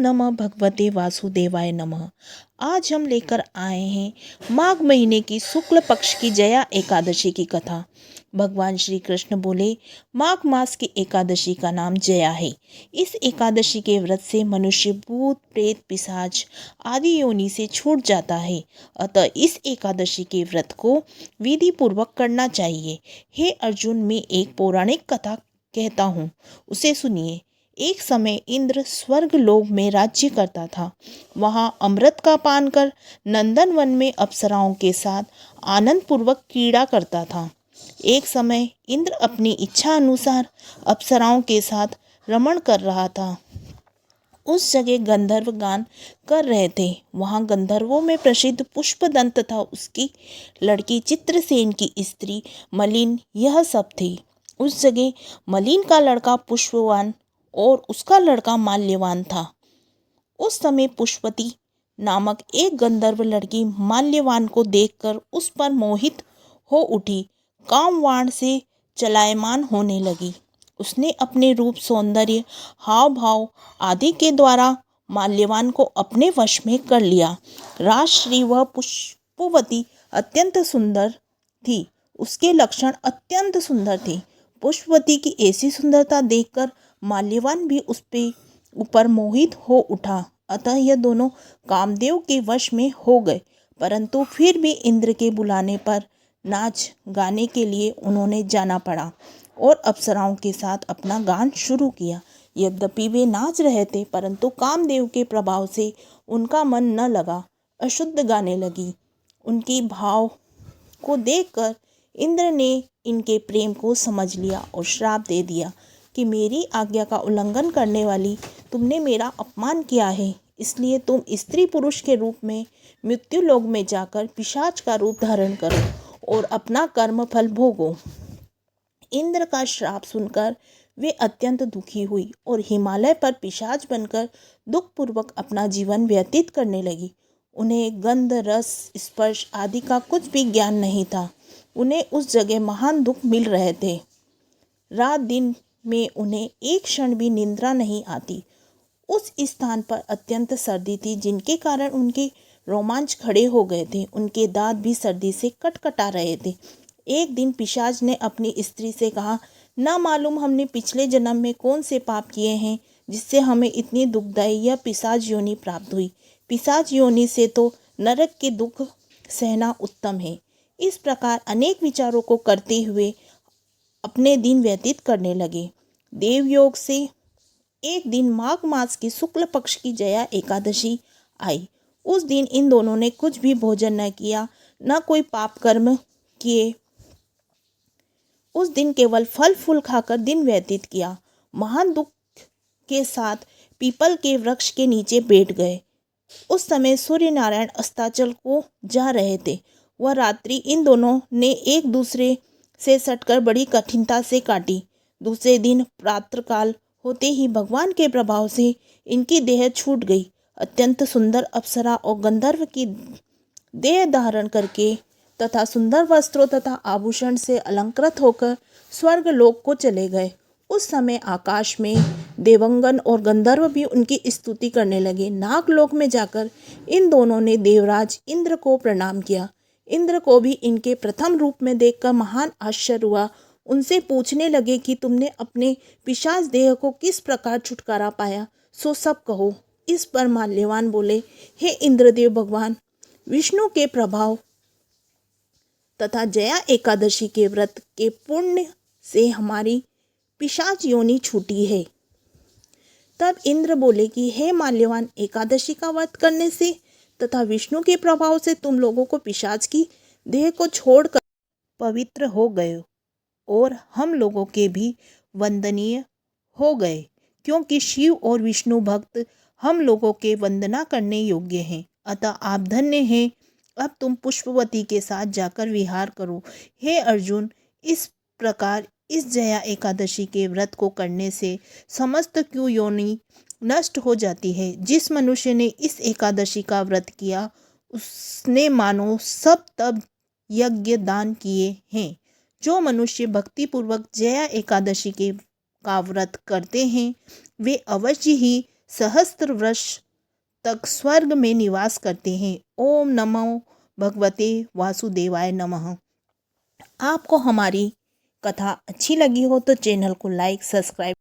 नमः भगवते वासुदेवाय नमः। आज हम लेकर आए हैं माघ महीने की शुक्ल पक्ष की जया एकादशी की कथा। भगवान श्री कृष्ण बोले, माघ मास की एकादशी का नाम जया है। इस एकादशी के व्रत से मनुष्य भूत प्रेत पिशाच आदि योनि से छूट जाता है। अतः इस एकादशी के व्रत को विधि पूर्वक करना चाहिए। हे अर्जुन, मैं एक पौराणिक कथा कहता हूँ, उसे सुनिए। एक समय इंद्र स्वर्ग लोक में राज्य करता था। वहाँ अमृत का पान कर नंदन वन में अप्सराओं के साथ आनंद पूर्वक क्रीड़ा करता था। एक समय इंद्र अपनी इच्छा अनुसार अप्सराओं के साथ रमण कर रहा था। उस जगह गंधर्व गान कर रहे थे। वहाँ गंधर्वों में प्रसिद्ध पुष्पदंत तथा उसकी लड़की चित्रसेन की स्त्री मलिन, यह सब थे। उस जगह मलिन का लड़का पुष्पवान और उसका लड़का माल्यवान था। उस समय पुष्पवती नामक एक गंधर्व लड़की माल्यवान को देखकर उस पर मोहित हो उठी, कामवाण से चलायमान होने लगी। उसने अपने रूप, सौंदर्य, हाव भाव आदि के द्वारा माल्यवान को अपने वश में कर लिया। राजश्री वह पुष्पवती अत्यंत सुंदर थी। उसके लक्षण अत्यंत सुंदर थे। पुष्पवती की ऐसी सुंदरता देखकर माल्यवान भी उस पे ऊपर मोहित हो उठा। अतः यह दोनों कामदेव के वश में हो गए। परंतु फिर भी इंद्र के बुलाने पर नाच गाने के लिए उन्होंने जाना पड़ा और अप्सराओं के साथ अपना गान शुरू किया। यद्यपि वे नाच रहे थे, परंतु कामदेव के प्रभाव से उनका मन न लगा, अशुद्ध गाने लगी। उनकी भाव को देखकर इंद्र ने इनके प्रेम को समझ लिया और श्राप दे दिया कि मेरी आज्ञा का उल्लंघन करने वाली तुमने मेरा अपमान किया है, इसलिए तुम स्त्री पुरुष के रूप में मृत्यु लोक में जाकर पिशाच का रूप धारण करो और अपना कर्म फल भोगो। इंद्र का श्राप सुनकर वे अत्यंत दुखी हुई और हिमालय पर पिशाच बनकर दुखपूर्वक अपना जीवन व्यतीत करने लगी। उन्हें गंध, रस, स्पर्श आदि का कुछ भी ज्ञान नहीं था। उन्हें उस जगह महान दुख मिल रहे थे। रात दिन में उन्हें एक क्षण भी निद्रा नहीं आती। उस स्थान पर अत्यंत सर्दी थी, जिनके कारण उनके रोमांच खड़े हो गए थे। उनके दांत भी सर्दी से कटकटा रहे थे। एक दिन पिशाच ने अपनी स्त्री से कहा, ना मालूम हमने पिछले जन्म में कौन से पाप किए हैं जिससे हमें इतनी दुखदायी यह पिशाच योनि प्राप्त हुई। पिशाच योनि से तो नरक के दुख सहना उत्तम है। इस प्रकार अनेक विचारों को करते हुए अपने दिन व्यतीत करने लगे। देवयोग से एक दिन माघ मास की शुक्ल पक्ष की जया एकादशी आई। उस दिन इन दोनों ने कुछ भी भोजन न किया, न कोई पाप कर्म किए। उस दिन केवल फल फूल खाकर दिन व्यतीत किया। महान दुख के साथ पीपल के वृक्ष के नीचे बैठ गए। उस समय सूर्य नारायण अस्ताचल को जा रहे थे। वह रात्रि इन दोनों ने एक दूसरे से सटकर बड़ी कठिनता से काटी। दूसरे दिन प्रातःकाल होते ही भगवान के प्रभाव से इनकी देह छूट गई। अत्यंत सुंदर अप्सरा और गंधर्व की देह धारण करके तथा सुंदर वस्त्रों तथा आभूषण से अलंकृत होकर स्वर्ग लोक को चले गए। उस समय आकाश में देवंगन और गंधर्व भी उनकी स्तुति करने लगे। नागलोक में जाकर इन दोनों ने देवराज इंद्र को प्रणाम किया। इंद्र को भी इनके प्रथम रूप में देखकर महान आश्चर्य हुआ। उनसे पूछने लगे कि तुमने अपने पिशाच देह को किस प्रकार छुटकारा पाया, सो सब कहो। इस पर माल्यवान बोले, हे इंद्रदेव, भगवान विष्णु के प्रभाव तथा जया एकादशी के व्रत के पुण्य से हमारी पिशाच योनि छूटी है। तब इंद्र बोले कि हे माल्यवान, एकादशी का व्रत करने से तथा विष्णु के प्रभाव से तुम लोगों को पिशाच की देह को छोड़कर पवित्र हो गए और हम लोगों के भी वंदनीय हो गए, क्योंकि शिव और विष्णु भक्त हम लोगों के वंदना करने योग्य हैं। अतः आप धन्य हैं। अब तुम पुष्पवती के साथ जाकर विहार करो। हे अर्जुन, इस प्रकार इस जया एकादशी के व्रत को करने से समस्त कुयोनि नष्ट हो जाती है। जिस मनुष्य ने इस एकादशी का व्रत किया, उसने मानो सब तप यज्ञ दान किए हैं। जो मनुष्य भक्तिपूर्वक जया एकादशी के का व्रत करते हैं, वे अवश्य ही सहस्त्र वर्ष तक स्वर्ग में निवास करते हैं। ओम नमो भगवते वासुदेवाय नमः। आपको हमारी कथा अच्छी लगी हो तो चैनल को लाइक सब्सक्राइब